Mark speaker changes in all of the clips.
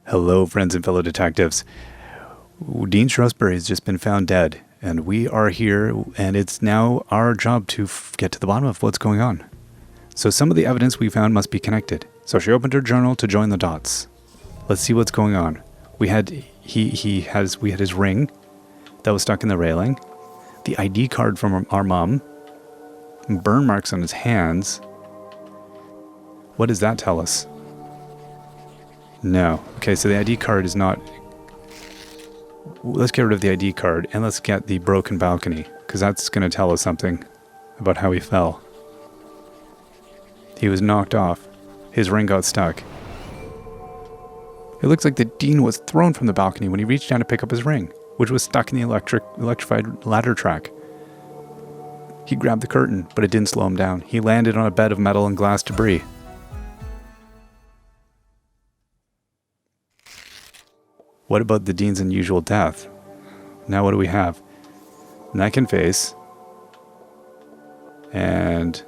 Speaker 1: Hello, friends and fellow detectives. Dean Shrewsbury has just been found dead, and we are here, and it's now our job to get to the bottom of what's going on. So some of the evidence we found must be connected. So she opened her journal to join the dots. Let's see what's going on. We had his ring that was stuck in the railing, the ID card from our mom, burn marks on his hands. What does that tell us? No. Okay, so the ID card is not... Let's get rid of the ID card and let's get the broken balcony, because that's going to tell us something about how he fell. He was knocked off. His ring got stuck. It looks like the Dean was thrown from the balcony when he reached down to pick up his ring, which was stuck in the electrified ladder track. He grabbed the curtain, but it didn't slow him down. He landed on a bed of metal and glass debris. What about the Dean's unusual death? Now what do we have? Neck and face. And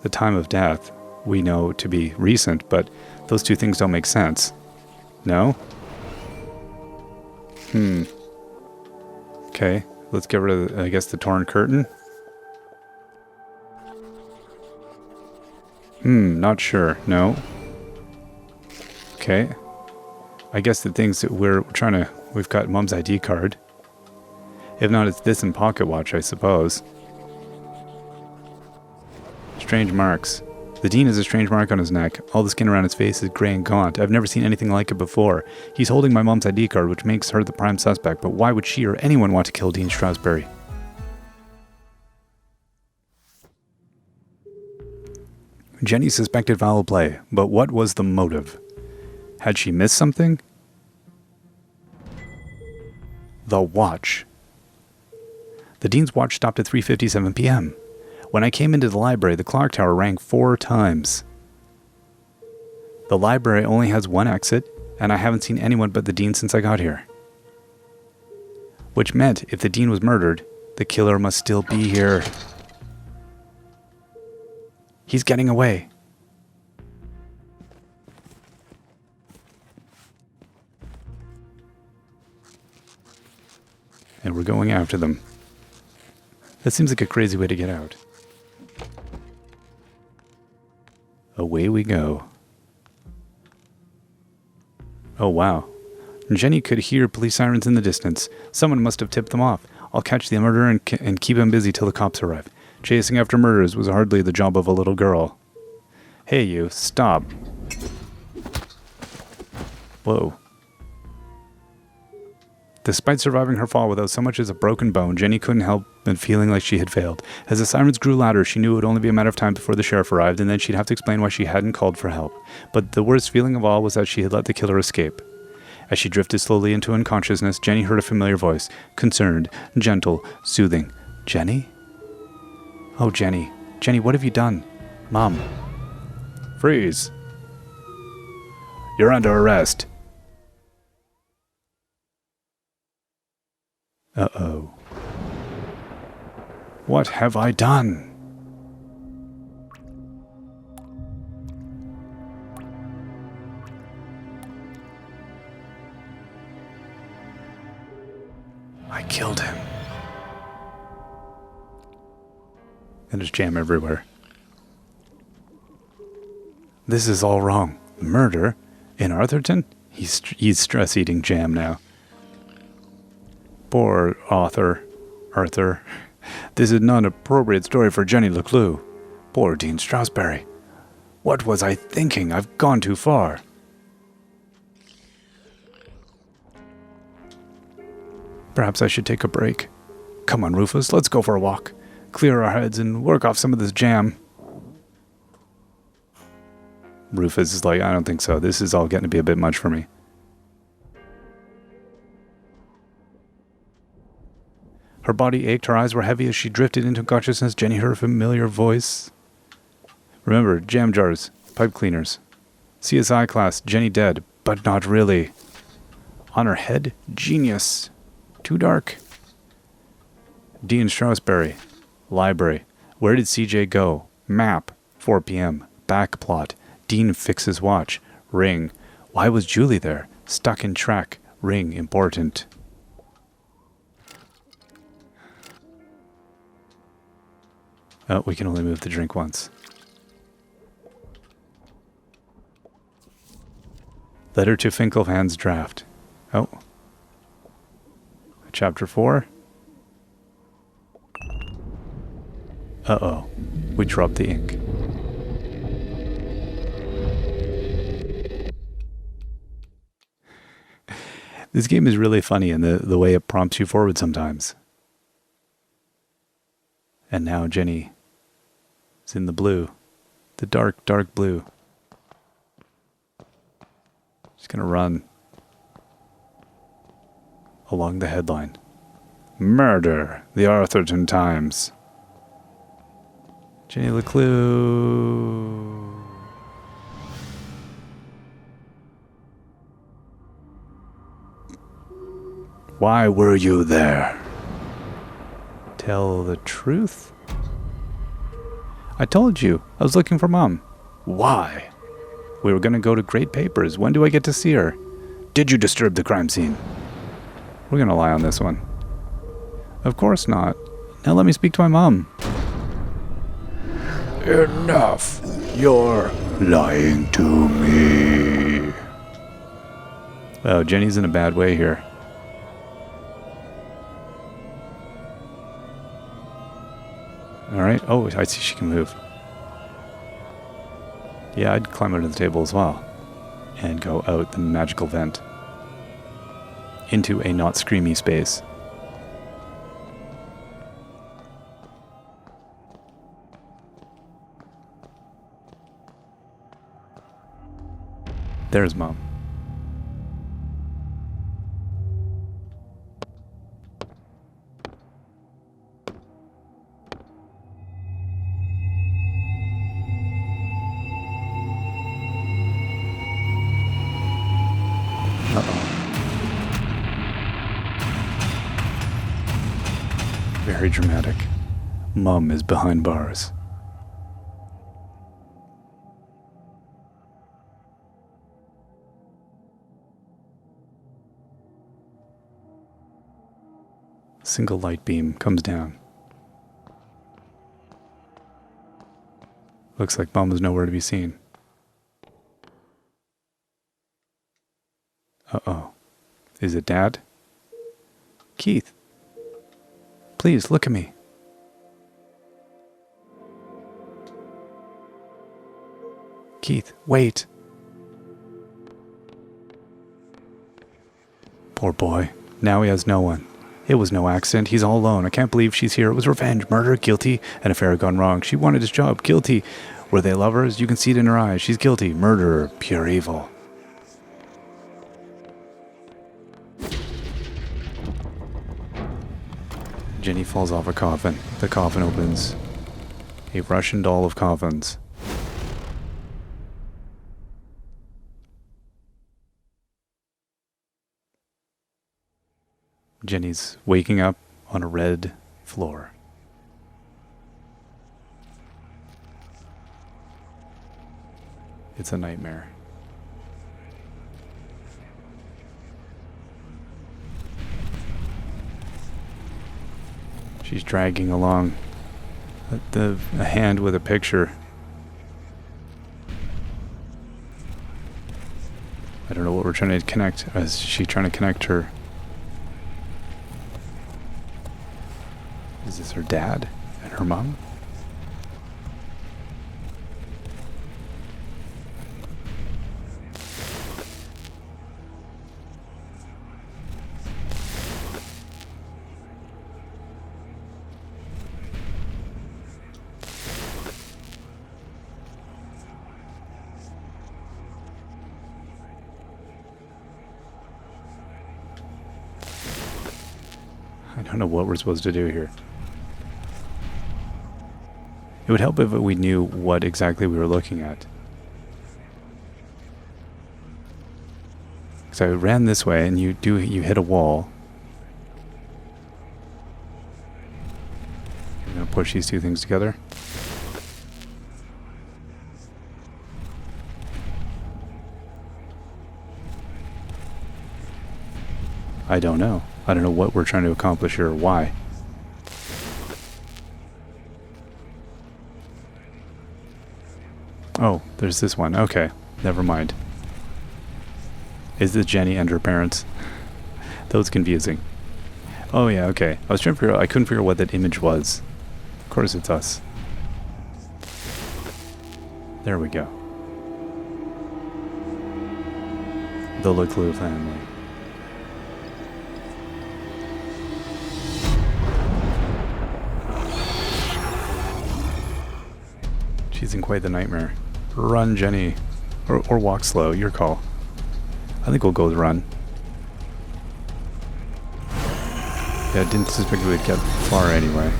Speaker 1: the time of death we know to be recent, but those two things don't make sense. No? Okay, let's get rid of, I guess, the torn curtain. Not sure. No. Okay. I guess the things that we've got Mom's ID card. If not, it's this and pocket watch, I suppose. Strange marks. The Dean has a strange mark on his neck. All the skin around his face is grey and gaunt. I've never seen anything like it before. He's holding my mom's ID card, which makes her the prime suspect, but why would she or anyone want to kill Dean Shrewsbury? Jenny suspected foul play, but what was the motive? Had she missed something? The watch. The Dean's watch stopped at 3:57 p.m. When I came into the library, the clock tower rang 4 times. The library only has one exit, and I haven't seen anyone but the Dean since I got here. Which meant, if the Dean was murdered, the killer must still be here. He's getting away. And we're going after them. That seems like a crazy way to get out. Away we go. Oh wow. Jenny could hear police sirens in the distance. Someone must have tipped them off. I'll catch the murderer and keep him busy till the cops arrive. Chasing after murderers was hardly the job of a little girl. Hey you, stop. Whoa. Despite surviving her fall without so much as a broken bone, Jenny couldn't help but feeling like she had failed. As the sirens grew louder, she knew it would only be a matter of time before the sheriff arrived, and then she'd have to explain why she hadn't called for help. But the worst feeling of all was that she had let the killer escape. As she drifted slowly into unconsciousness, Jenny heard a familiar voice. Concerned, gentle, soothing. Jenny? Oh, Jenny. Jenny, what have you done? Mom. Freeze. You're under arrest. Uh-oh. What have I done? I killed him. And there's jam everywhere. This is all wrong. Murder? In Arthurton? He's stress-eating jam now. Poor Arthur. This is not an appropriate story for Jenny LeClue. Poor Dean Shrewsbury. What was I thinking? I've gone too far. Perhaps I should take a break. Come on, Rufus, let's go for a walk. Clear our heads and work off some of this jam. Rufus is like, I don't think so. This is all getting to be a bit much for me. Her body ached, her eyes were heavy as she drifted into consciousness. Jenny heard a familiar voice. Remember, jam jars, pipe cleaners. CSI class, Jenny dead, but not really. On her head, genius. Too dark. Dean Shrewsbury, library. Where did CJ go? Map, 4 p.m. Back plot. Dean fixes watch. Ring. Why was Julie there? Stuck in track. Ring important. Oh, we can only move the drink once. Letter to Finkelhand's draft. Oh. Chapter 4. Uh-oh. We dropped the ink. This game is really funny in the way it prompts you forward sometimes. And now Jenny is in the blue. The dark, dark blue. She's gonna run along the headline. Murder! The Arthurton Times. Jenny LeClue. Why were you there? Tell the truth? I told you. I was looking for Mom. Why? We were going to go to Great Papers. When do I get to see her? Did you disturb the crime scene? We're going to lie on this one. Of course not. Now let me speak to my mom. Enough. You're lying to me. Oh, Jenny's in a bad way here. Alright. Oh, I see she can move. Yeah, I'd climb under the table as well. And go out the magical vent. Into a not screamy space. There's Mom. Very dramatic. Mom is behind bars. A single light beam comes down. Looks like Mom is nowhere to be seen. Uh-oh. Is it Dad? Keith. Please, look at me. Keith, wait. Poor boy. Now he has no one. It was no accident. He's all alone. I can't believe she's here. It was revenge, murder, guilty, an affair gone wrong. She wanted his job. Guilty. Were they lovers? You can see it in her eyes. She's guilty. Murderer. Pure evil. Jenny falls off a coffin. The coffin opens. A Russian doll of coffins. Jenny's waking up on a red floor. It's a nightmare. She's dragging along a hand with a picture. I don't know what we're trying to connect. Is she trying to connect her? Is this her dad and her mom? I don't know what we're supposed to do here. It would help if we knew what exactly we were looking at. Because I ran this way and you hit a wall. I'm going to push these two things together. I don't know. I don't know what we're trying to accomplish here or why. Oh, there's this one. Okay, never mind. Is this Jenny and her parents? That was confusing. Oh yeah, okay. I was trying to figure out, I couldn't figure out what that image was. Of course it's us. There we go. The LeClue family. She's in quite the nightmare. Run, Jenny. Or walk slow, your call. I think we'll go with run. Yeah, I didn't suspect we'd get far anyway.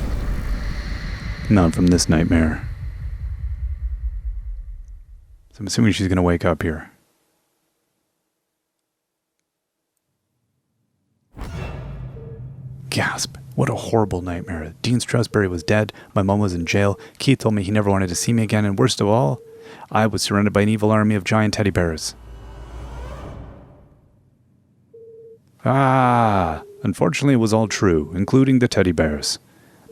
Speaker 1: Not from this nightmare. So I'm assuming she's going to wake up here. Gasp. What a horrible nightmare. Dean Strasberry was dead, my mom was in jail, Keith told me he never wanted to see me again, and worst of all, I was surrounded by an evil army of giant teddy bears. Ah! Unfortunately, it was all true, including the teddy bears.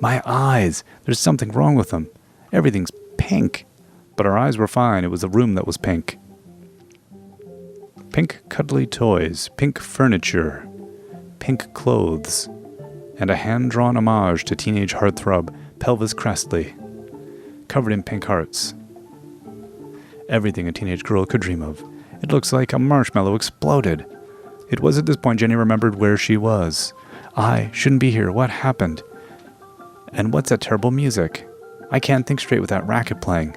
Speaker 1: My eyes! There's something wrong with them. Everything's pink. But our eyes were fine, it was the room that was pink. Pink cuddly toys, pink furniture, pink clothes, and a hand-drawn homage to teenage heartthrob Pelvis Crestley, covered in pink hearts. Everything a teenage girl could dream of. It looks like a marshmallow exploded. It was at this point Jenny remembered where she was. I shouldn't be here. What happened? And what's that terrible music? I can't think straight with that racket playing.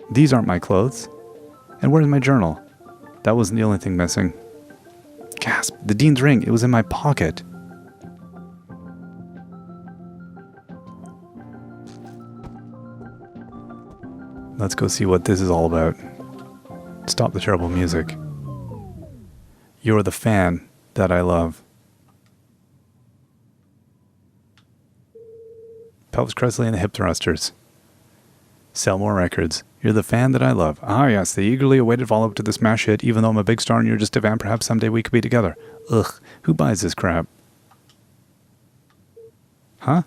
Speaker 1: These aren't my clothes. And where's my journal? That wasn't the only thing missing. Gasp! The Dean's ring. It was in my pocket. Let's go see what this is all about. Stop the terrible music. You're the fan that I love. Pelvis Crestley and the Hip Thrusters. Sell more records. You're the fan that I love. Ah yes, the eagerly awaited follow-up to the smash hit. Even though I'm a big star and you're just a fan, perhaps someday we could be together. Ugh, who buys this crap? Huh?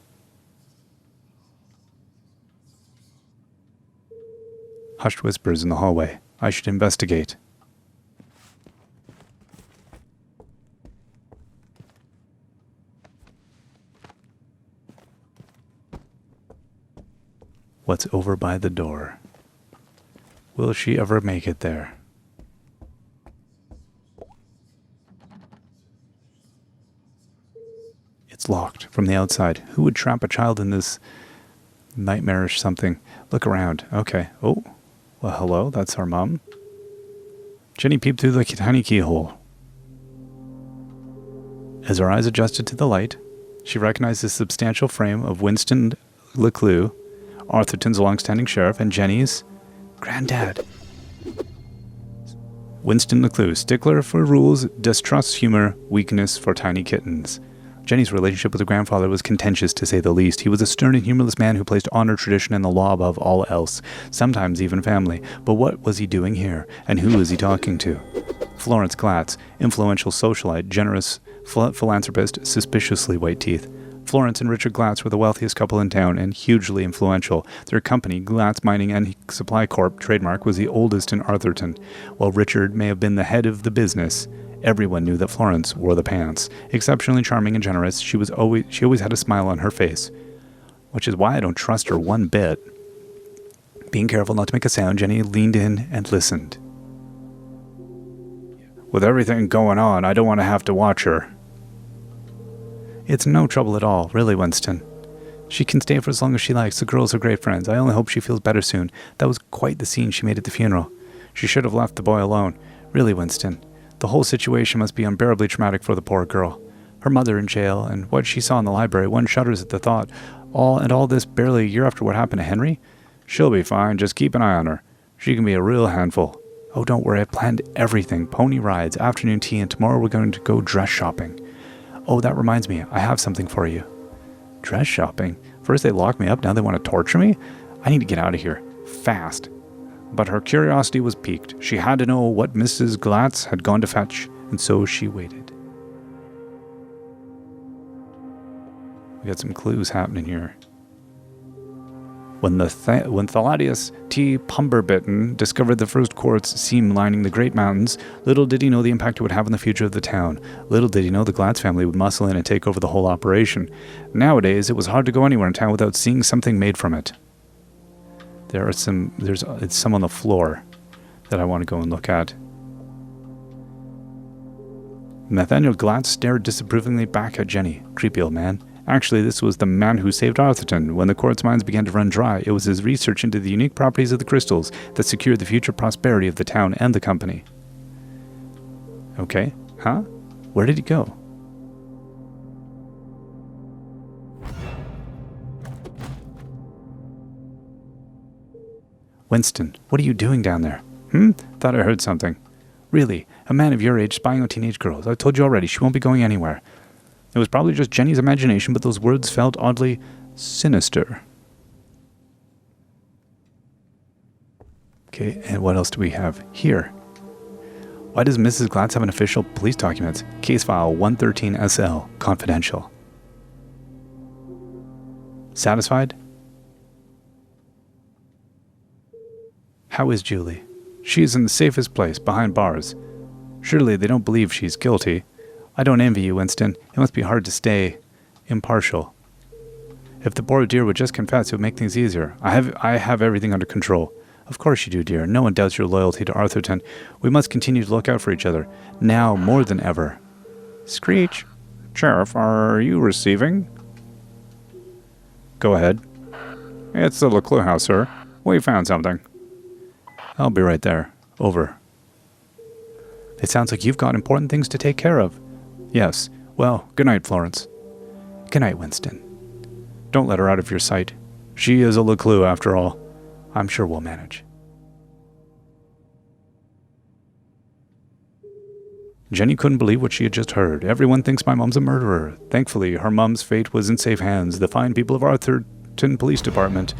Speaker 1: Hushed whispers in the hallway. I should investigate. What's over by the door? Will she ever make it there? It's locked from the outside. Who would trap a child in this nightmarish something? Look around. Okay. Oh. Well, hello. That's our mom. Jenny peeped through the tiny keyhole. As her eyes adjusted to the light, she recognized the substantial frame of Winston LeClue, Arthurton's long-standing sheriff, and Jenny's granddad. Winston LeClue, stickler for rules, distrusts humor, weakness for tiny kittens. Jenny's relationship with her grandfather was contentious, to say the least. He was a stern and humorless man who placed honor, tradition, and the law above all else, sometimes even family. But what was he doing here, and who was he talking to? Florence Glatz, influential socialite, generous philanthropist, suspiciously white teeth. Florence and Richard Glatz were the wealthiest couple in town and hugely influential. Their company, Glatz Mining and Supply Corp. Trademark, was the oldest in Arthurton. While Richard may have been the head of the business, everyone knew that Florence wore the pants. Exceptionally charming and generous, she always had a smile on her face, which is why I don't trust her one bit. Being careful not to make a sound, Jenny leaned in and listened. With everything going on, I don't want to have to watch her. It's no trouble at all, really, Winston. She can stay for as long as she likes. The girls are great friends. I only hope she feels better soon. That was quite the scene she made at the funeral. She should have left the boy alone. Really, Winston. The whole situation must be unbearably traumatic for the poor girl. Her mother in jail, and what she saw in the library. One shudders at the thought. All this barely a year after what happened to Henry? She'll be fine. Just keep an eye on her. She can be a real handful. Oh, don't worry. I planned everything. Pony rides, afternoon tea, and tomorrow we're going to go dress shopping. Oh, that reminds me. I have something for you. Dress shopping? First they locked me up, now they want to torture me? I need to get out of here. Fast. But her curiosity was piqued. She had to know what Mrs. Glatz had gone to fetch, and so she waited. We got some clues happening here. When Thalladius T. Pumberbitten discovered the first quartz seam lining the Great Mountains, little did he know the impact it would have on the future of the town. Little did he know the Glatz family would muscle in and take over the whole operation. Nowadays, it was hard to go anywhere in town without seeing something made from it. It's some on the floor that I want to go and look at. Nathaniel Glatz stared disapprovingly back at Jenny. Creepy old man. Actually, this was the man who saved Arthurton. When the quartz mines began to run dry, it was his research into the unique properties of the crystals that secured the future prosperity of the town and the company. Okay, huh? Where did he go? Winston, what are you doing down there? Thought I heard something. Really, a man of your age spying on teenage girls. I told you already, she won't be going anywhere. It was probably just Jenny's imagination, but those words felt oddly sinister. Okay, and what else do we have here? Why does Mrs. Glatz have an official police document? Case file 113SL, confidential. Satisfied? How is Julie? She is in the safest place, behind bars. Surely they don't believe she's guilty. I don't envy you, Winston. It must be hard to stay impartial. If the poor dear would just confess, it would make things easier. I have everything under control. Of course you do, dear. No one doubts your loyalty to Arthurton. We must continue to look out for each other, now more than ever. Screech. Sheriff, are you receiving? Go ahead. It's the LeClue house, sir. We found something. I'll be right there. Over. It sounds like you've got important things to take care of. Yes. Well, good night, Florence. Good night, Winston. Don't let her out of your sight. She is a LeClue, after all. I'm sure we'll manage. Jenny couldn't believe what she had just heard. Everyone thinks my mom's a murderer. Thankfully, her mom's fate was in safe hands. The fine people of Arthurton Police Department.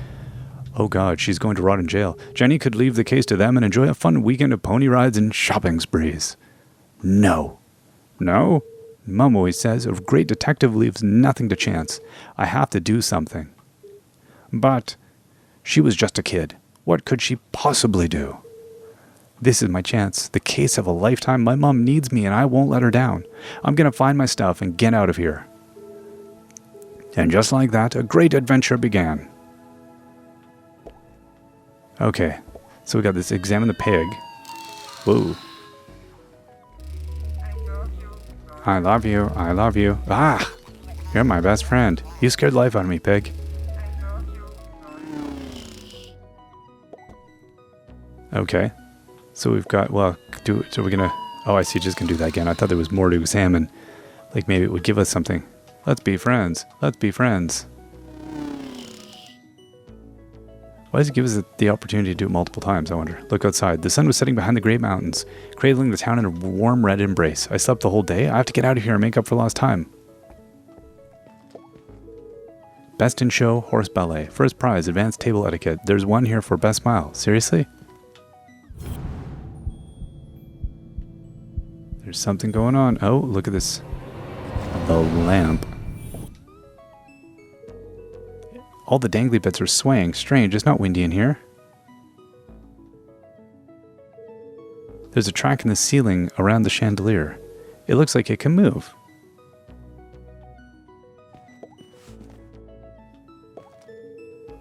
Speaker 1: Oh God, she's going to rot in jail. Jenny could leave the case to them and enjoy a fun weekend of pony rides and shopping sprees. No. No? Mom always says a great detective leaves nothing to chance. I have to do something. But she was just a kid. What could she possibly do? This is my chance. The case of a lifetime. My mom needs me and I won't let her down. I'm going to find my stuff and get out of here. And just like that, a great adventure began. Okay, so we got this examine the pig. Whoa. I love you. I love you. Ah! You're my best friend. You scared the life out of me, pig. Okay. So we've got, well, so we're gonna, oh, I see, just gonna do that again. I thought there was more to examine. Like maybe it would give us something. Let's be friends. Let's be friends. Why does it give us the opportunity to do it multiple times, I wonder? Look outside. The sun was setting behind the Great Mountains, cradling the town in a warm red embrace. I slept the whole day. I have to get out of here and make up for lost time. Best in show, horse ballet. First prize, advanced table etiquette. There's one here for best smile. Seriously? There's something going on. Oh, look at this. The lamp. All the dangly bits are swaying. Strange, it's not windy in here. There's a track in the ceiling around the chandelier. It looks like it can move.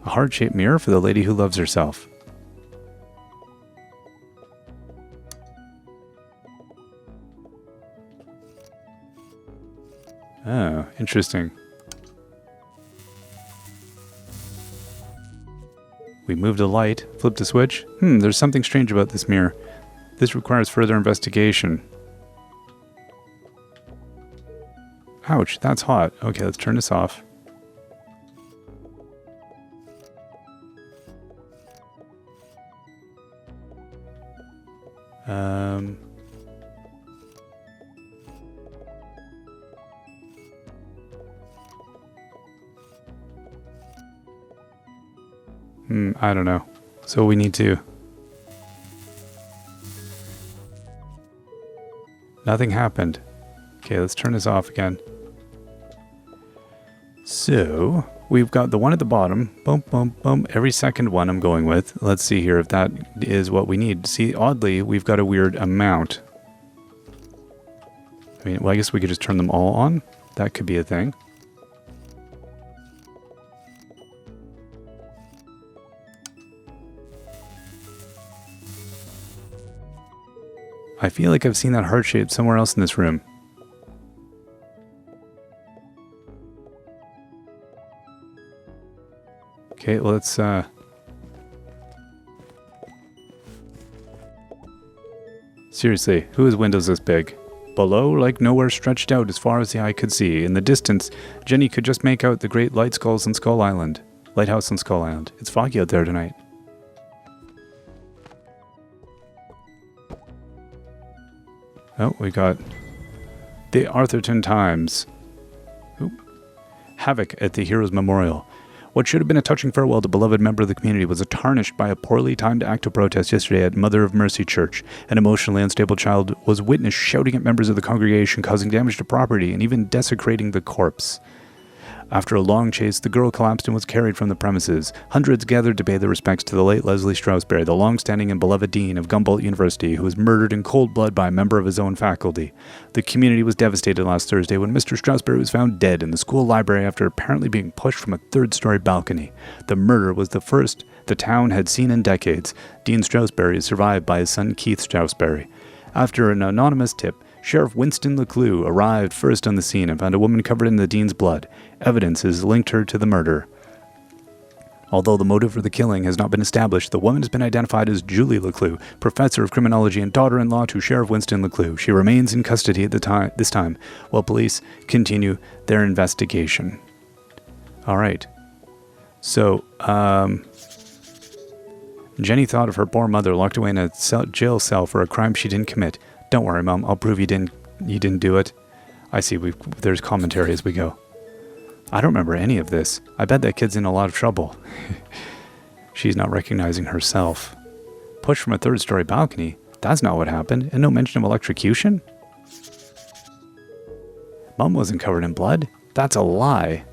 Speaker 1: A heart-shaped mirror for the lady who loves herself. Oh, interesting. We moved a light, flipped a switch. There's something strange about this mirror. This requires further investigation. Ouch, that's hot. Okay, let's turn this off. I don't know. So we need to Nothing happened. Okay, let's turn this off again. So, we've got the one at the bottom. Boom, boom, boom. Every second one I'm going with. Let's see here if that is what we need. See, oddly, we've got a weird amount. I mean, well, I guess we could just turn them all on. That could be a thing. I feel like I've seen that heart shape somewhere else in this room. Okay, let's, seriously, who has windows this big? Below, like nowhere stretched out as far as the eye could see. In the distance, Jenny could just make out the great lighthouse on Skull Island. It's foggy out there tonight. Oh, we got the Arthurton Times. Oop. Havoc at the Heroes Memorial. What should have been a touching farewell to a beloved member of the community was tarnished by a poorly timed act of protest yesterday at Mother of Mercy Church. An emotionally unstable child was witnessed shouting at members of the congregation, causing damage to property and even desecrating the corpse. After a long chase, the girl collapsed and was carried from the premises. Hundreds gathered to pay their respects to the late Leslie Strasberry, the long-standing and beloved dean of Humboldt University, who was murdered in cold blood by a member of his own faculty. The community was devastated last Thursday when Mr. Strasberry was found dead in the school library after apparently being pushed from a third-story balcony. The murder was the first the town had seen in decades. Dean Strasberry is survived by his son Keith Strasberry. After an anonymous tip, Sheriff Winston LeClue arrived first on the scene and found a woman covered in the dean's blood. Evidences linked her to the murder. Although the motive for the killing has not been established, the woman has been identified as Julie LeClue, professor of criminology and daughter-in-law to Sheriff Winston LeClue. She remains in custody at this time, while police continue their investigation. Alright. So, Jenny thought of her poor mother locked away in a jail cell for a crime she didn't commit. Don't worry, Mom. I'll prove you didn't do it. I see. There's commentary as we go. I don't remember any of this. I bet that kid's in a lot of trouble. She's not recognizing herself. Pushed from a third-story balcony? That's not what happened. And no mention of electrocution? Mom wasn't covered in blood. That's a lie.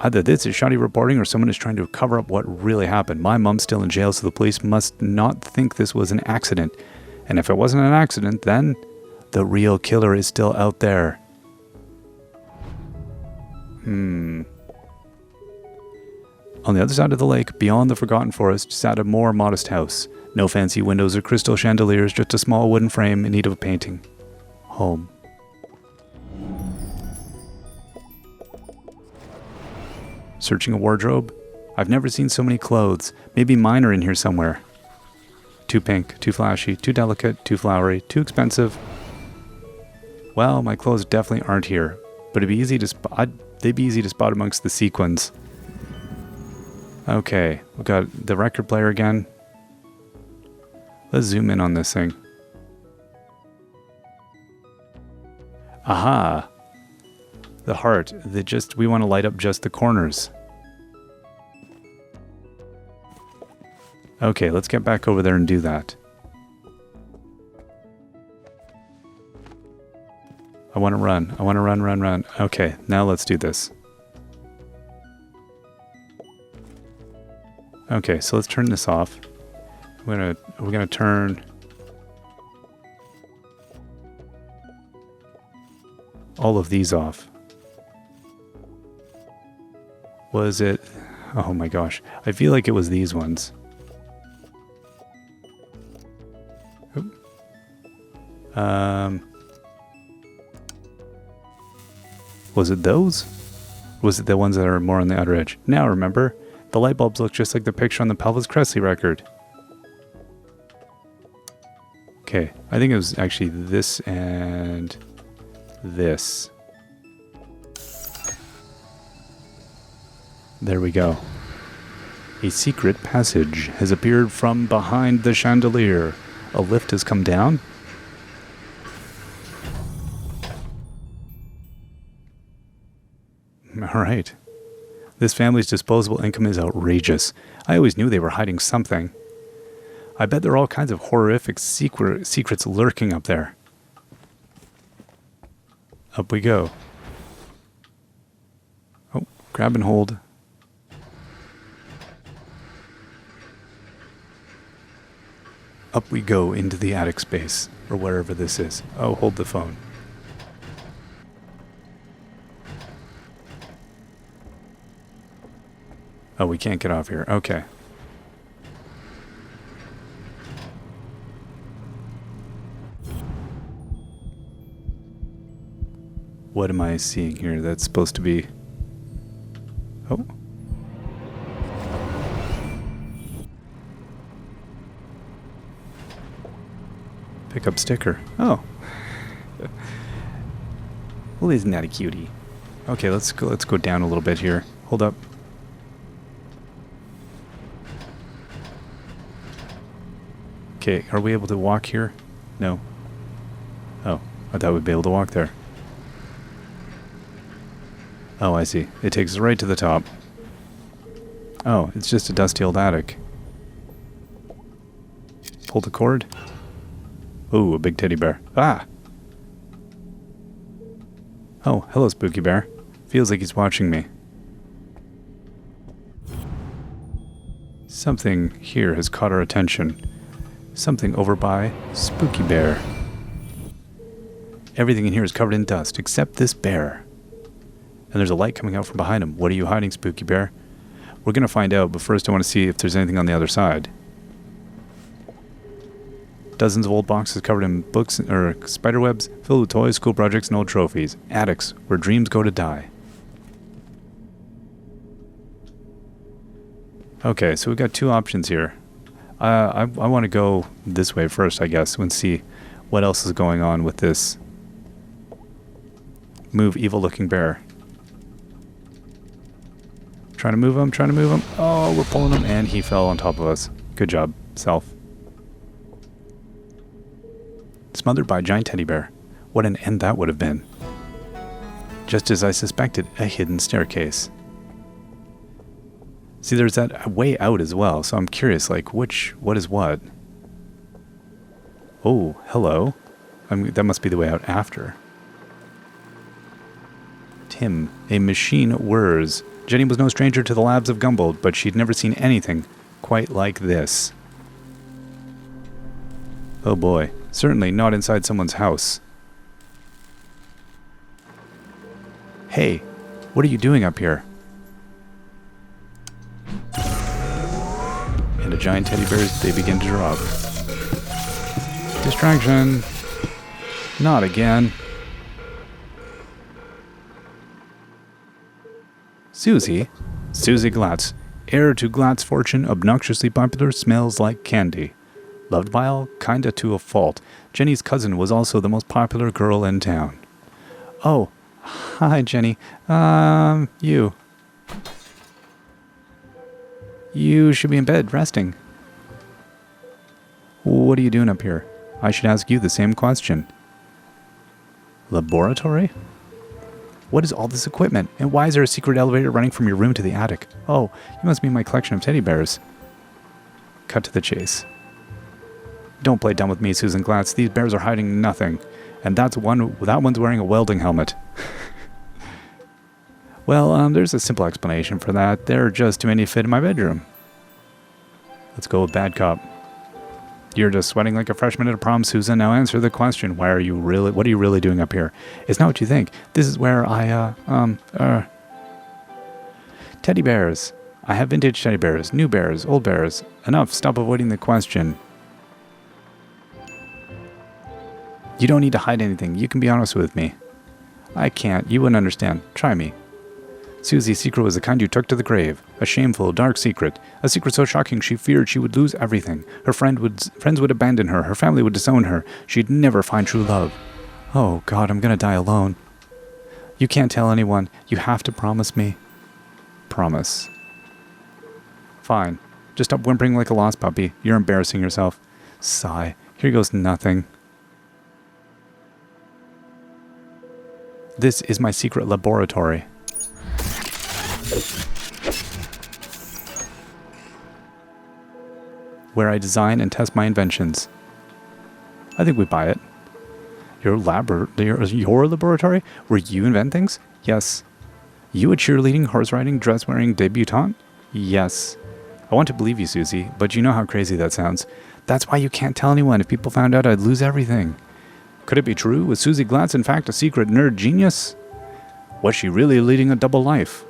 Speaker 1: Either this is shoddy reporting or someone is trying to cover up what really happened. My mom's still in jail, so the police must not think this was an accident. And if it wasn't an accident, then the real killer is still out there. On the other side of the lake, beyond the Forgotten Forest, sat a more modest house. No fancy windows or crystal chandeliers, just a small wooden frame in need of a painting. Home. Searching a wardrobe? I've never seen so many clothes. Maybe mine are in here somewhere. Too pink, too flashy, too delicate, too flowery, too expensive. Well, my clothes definitely aren't here, but it'd be easy to they'd be easy to spot amongst the sequins. Okay, we've got the record player again. Let's zoom in on this thing. Aha! The heart. We want to light up just the corners. Okay, let's get back over there and do that. I want to run. I want to run. Okay, now let's do this. Okay, so let's turn this off. We're gonna turn all of these off. Was it? Oh my gosh. I feel like it was these ones. Was it those? Was it the ones that are more on the outer edge? Now remember, the light bulbs look just like the picture on the Pelvis Cressley record. Okay, I think it was actually this and this. There we go. A secret passage has appeared from behind the chandelier. A lift has come down. Alright. This family's disposable income is outrageous. I always knew they were hiding something. I bet there are all kinds of horrific secrets lurking up there. Up we go. Oh, grab and hold. Up we go into the attic space, or wherever this is. Oh, hold the phone. Oh, we can't get off here. Okay. What am I seeing here? That's supposed to be... Oh. Pick up sticker. Oh. Well, isn't that a cutie? Okay, let's go down a little bit here. Hold up. Okay, are we able to walk here? No. Oh, I thought we'd be able to walk there. Oh, I see. It takes us right to the top. Oh, it's just a dusty old attic. Pull the cord. Ooh, a big teddy bear. Ah! Oh, hello, spooky bear. Feels like he's watching me. Something here has caught our attention. Something over by Spooky Bear. Everything in here is covered in dust, except this bear. And there's a light coming out from behind him. What are you hiding, Spooky Bear? We're going to find out, but first I want to see if there's anything on the other side. Dozens of old boxes covered in books or spiderwebs, filled with toys, school projects, and old trophies. Attics, where dreams go to die. Okay, so we've got two options here. I want to go this way first, I guess, and see what else is going on with this evil-looking bear. Trying to move him. Oh, we're pulling him, and he fell on top of us. Good job, self. Smothered by a giant teddy bear. What an end that would have been. Just as I suspected, a hidden staircase. See, there's that way out as well, so I'm curious, like, what is what? Oh, hello. That must be the way out after. Tim, a machine whirs. Jenny was no stranger to the labs of Gumboldt, but she'd never seen anything quite like this. Oh boy, certainly not inside someone's house. Hey, what are you doing up here? And a giant teddy bears, they begin to drop. Distraction. Not again. Susie Glatz, heir to Glatz fortune, obnoxiously popular, smells like candy. Loved by all, kinda to a fault. Jenny's cousin was also the most popular girl in town. Oh, hi Jenny. You. You should be in bed, resting. What are you doing up here? I should ask you the same question. Laboratory? What is all this equipment? And why is there a secret elevator running from your room to the attic? Oh, you must mean my collection of teddy bears. Cut to the chase. Don't play dumb with me, Susan Glatz. These bears are hiding nothing. And that one's wearing a welding helmet. Well, there's a simple explanation for that. There are just too many to fit in my bedroom. Let's go with bad cop. You're just sweating like a freshman at a prom, Susan. Now answer the question. What are you really doing up here? It's not what you think. This is where teddy bears. I have vintage teddy bears, new bears, old bears. Enough, stop avoiding the question. You don't need to hide anything. You can be honest with me. I can't. You wouldn't understand. Try me. Susie's secret was the kind you took to the grave. A shameful, dark secret. A secret so shocking she feared she would lose everything. Her friends would abandon her. Her family would disown her. She'd never find true love. Oh, God, I'm gonna die alone. You can't tell anyone. You have to promise me. Promise. Fine. Just stop whimpering like a lost puppy. You're embarrassing yourself. Sigh. Here goes nothing. This is my secret laboratory. where I design and test my inventions. I think we buy it. Your laboratory? Where you invent things? Yes. You a cheerleading, horse riding, dress wearing debutante? Yes. I want to believe you, Susie, but you know how crazy that sounds. That's why you can't tell anyone. If people found out, I'd lose everything. Could it be true? Was Susie Glatz in fact a secret nerd genius? Was she really leading a double life?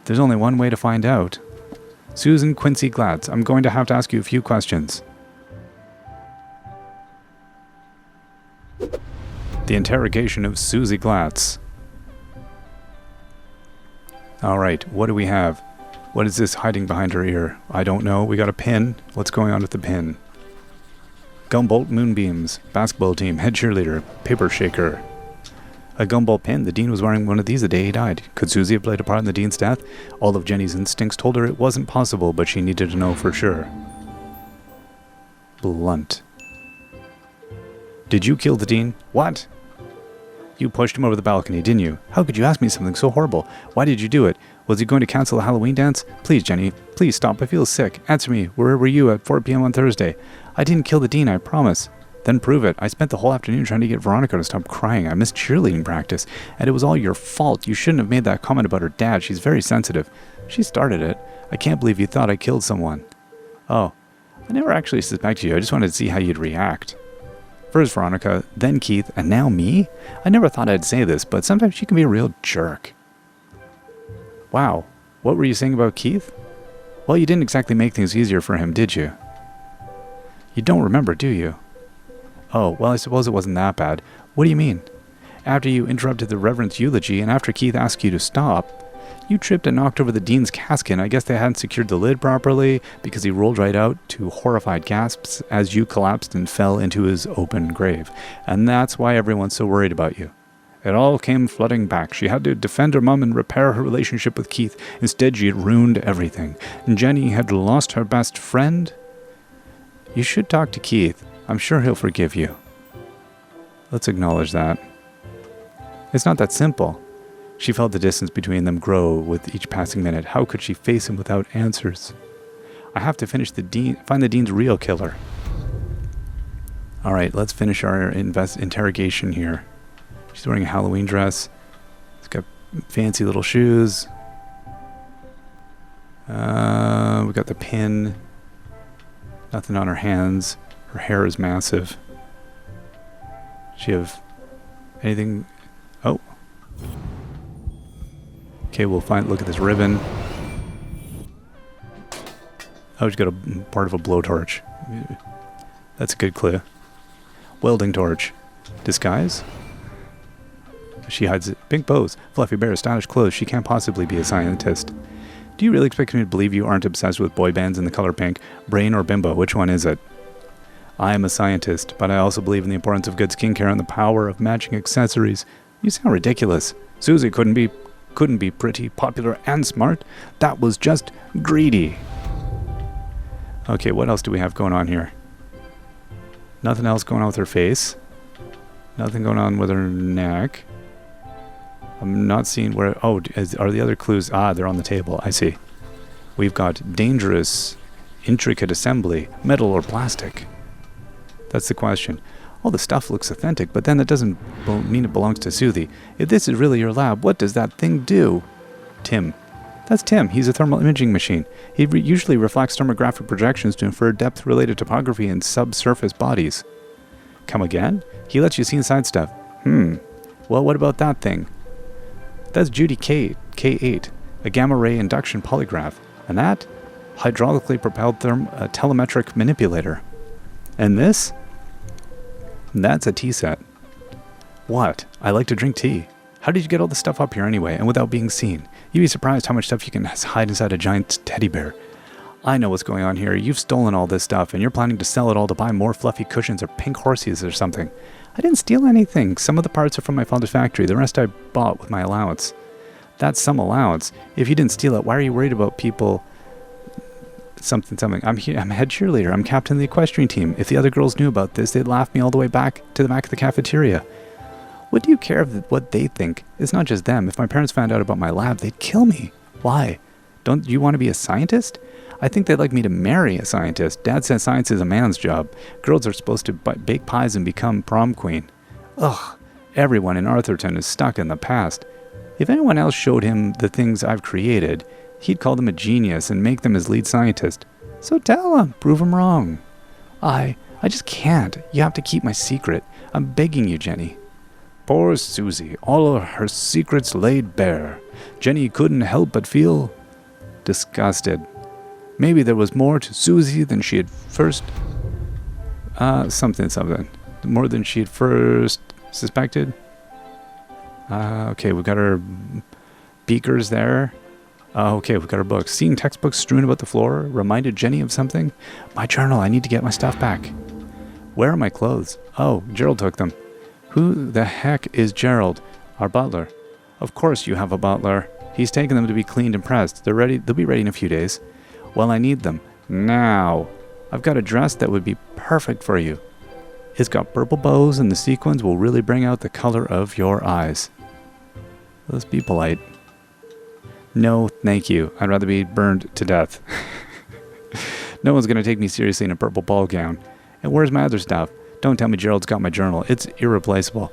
Speaker 1: There's only one way to find out. Susan Quincy Glatz, I'm going to have to ask you a few questions. The interrogation of Susie Glatz. Alright, what do we have? What is this hiding behind her ear? I don't know. We got a pin. What's going on with the pin? Gumbolt moonbeams. Basketball team. Head cheerleader. Paper shaker. A gumball pin. The dean was wearing one of these the day he died. Could Susie have played a part in the dean's death? All of Jenny's instincts told her it wasn't possible, but she needed to know for sure. Blunt. Did you kill the dean? What? You pushed him over the balcony, didn't you? How could you ask me something so horrible? Why did you do it? Was he going to cancel the Halloween dance? Please, Jenny. Please stop. I feel sick. Answer me. Where were you at 4 p.m. on Thursday? I didn't kill the dean, I promise. Then prove it. I spent the whole afternoon trying to get Veronica to stop crying. I missed cheerleading practice. And it was all your fault. You shouldn't have made that comment about her dad. She's very sensitive. She started it. I can't believe you thought I killed someone. Oh. I never actually suspected you. I just wanted to see how you'd react. First Veronica, then Keith, and now me? I never thought I'd say this, but sometimes she can be a real jerk. Wow. What were you saying about Keith? Well, you didn't exactly make things easier for him, did you? You don't remember, do you? Oh, well, I suppose it wasn't that bad. What do you mean? After you interrupted the Reverend's eulogy, and after Keith asked you to stop, you tripped and knocked over the dean's casket, and I guess they hadn't secured the lid properly, because he rolled right out to horrified gasps as you collapsed and fell into his open grave. And that's why everyone's so worried about you. It all came flooding back. She had to defend her mum and repair her relationship with Keith. Instead, she had ruined everything. And Jenny had lost her best friend. You should talk to Keith. I'm sure he'll forgive you. Let's acknowledge that. It's not that simple. She felt the distance between them grow with each passing minute. How could she face him without answers? I have to find the dean's real killer. Alright, let's finish our interrogation here. She's wearing a Halloween dress. She's got fancy little shoes. We got the pin. Nothing on her hands. Her hair is massive. She have anything? Oh. Okay, we'll look at this ribbon. Oh, she's got a part of a blowtorch. That's a good clue. Welding torch. Disguise? She hides it. Pink bows, fluffy bear, stylish clothes. She can't possibly be a scientist. Do you really expect me to believe you aren't obsessed with boy bands in the color pink? Brain or bimbo? Which one is it? I am a scientist, but I also believe in the importance of good skincare and the power of matching accessories. You sound ridiculous. Susie couldn't be pretty, popular, and smart. That was just greedy. Okay, what else do we have going on here? Nothing else going on with her face. Nothing going on with her neck. I'm not seeing where... Oh, are the other clues... Ah, they're on the table. I see. We've got dangerous, intricate assembly, metal or plastic. That's the question. All the stuff looks authentic, but then that doesn't mean it belongs to Susie. If this is really your lab, what does that thing do? Tim. That's Tim. He's a thermal imaging machine. He usually reflects thermographic projections to infer depth-related topography in subsurface bodies. Come again? He lets you see inside stuff. Well, what about that thing? That's Judy K8, a gamma-ray induction polygraph. And that? Hydraulically propelled telemetric manipulator. And this? That's a tea set. What? I like to drink tea. How did you get all this stuff up here anyway, and without being seen? You'd be surprised how much stuff you can hide inside a giant teddy bear. I know what's going on here. You've stolen all this stuff, and you're planning to sell it all to buy more fluffy cushions or pink horses or something. I didn't steal anything. Some of the parts are from my father's factory. The rest I bought with my allowance. That's some allowance. If you didn't steal it, why are you worried about people... Something. I'm head cheerleader. I'm captain of the equestrian team. If the other girls knew about this, they'd laugh me all the way back to the back of the cafeteria. What do you care what they think? It's not just them. If my parents found out about my lab, they'd kill me. Why? Don't you want to be a scientist? I think they'd like me to marry a scientist. Dad says science is a man's job. Girls are supposed to bake pies and become prom queen. Ugh, everyone in Arthurton is stuck in the past. If anyone else showed him the things I've created, he'd call them a genius and make them his lead scientist. So tell him, prove him wrong. I just can't. You have to keep my secret. I'm begging you, Jenny. Poor Susie, all of her secrets laid bare. Jenny couldn't help but feel disgusted. Maybe there was more to Susie than she had first... something. More than she had first suspected. Okay, we've got our beakers there. Okay, we've got our books. Seeing textbooks strewn about the floor reminded Jenny of something. My journal, I need to get my stuff back. Where are my clothes? Oh, Gerald took them. Who the heck is Gerald? Our butler. Of course you have a butler. He's taken them to be cleaned and pressed. They'll be ready in a few days. Well, I need them. Now. I've got a dress that would be perfect for you. It's got purple bows and the sequins will really bring out the color of your eyes. Let's be polite. No, thank you. I'd rather be burned to death. No one's going to take me seriously in a purple ball gown. And where's my other stuff? Don't tell me Gerald's got my journal. It's irreplaceable.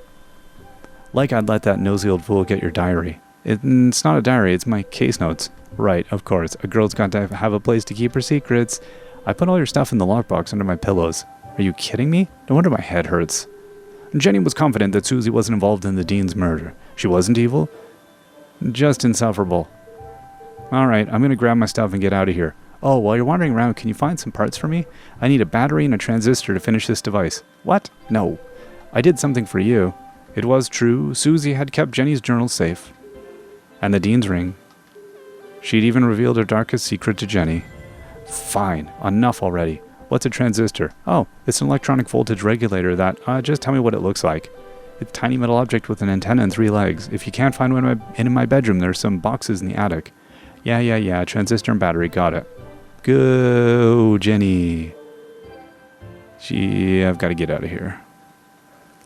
Speaker 1: Like I'd let that nosy old fool get your diary. It's not a diary, it's my case notes. Right, of course. A girl's got to have a place to keep her secrets. I put all your stuff in the lockbox under my pillows. Are you kidding me? No wonder my head hurts. Jenny was confident that Susie wasn't involved in the Dean's murder. She wasn't evil? Just insufferable. Alright, I'm gonna grab my stuff and get out of here. Oh, while you're wandering around, can you find some parts for me? I need a battery and a transistor to finish this device. What? No. I did something for you. It was true. Susie had kept Jenny's journal safe. And the Dean's ring. She'd even revealed her darkest secret to Jenny. Fine. Enough already. What's a transistor? Oh, it's an electronic voltage regulator that... just tell me what it looks like. It's a tiny metal object with an antenna and 3 legs. If you can't find one in my bedroom, there's some boxes in the attic. Yeah. Transistor and battery. Got it. Go, Jenny. I've got to get out of here.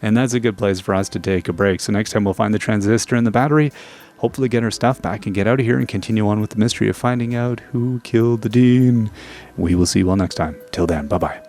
Speaker 1: And that's a good place for us to take a break. So next time we'll find the transistor and the battery, hopefully get our stuff back and get out of here and continue on with the mystery of finding out who killed the Dean. We will see you all next time. Till then, bye-bye.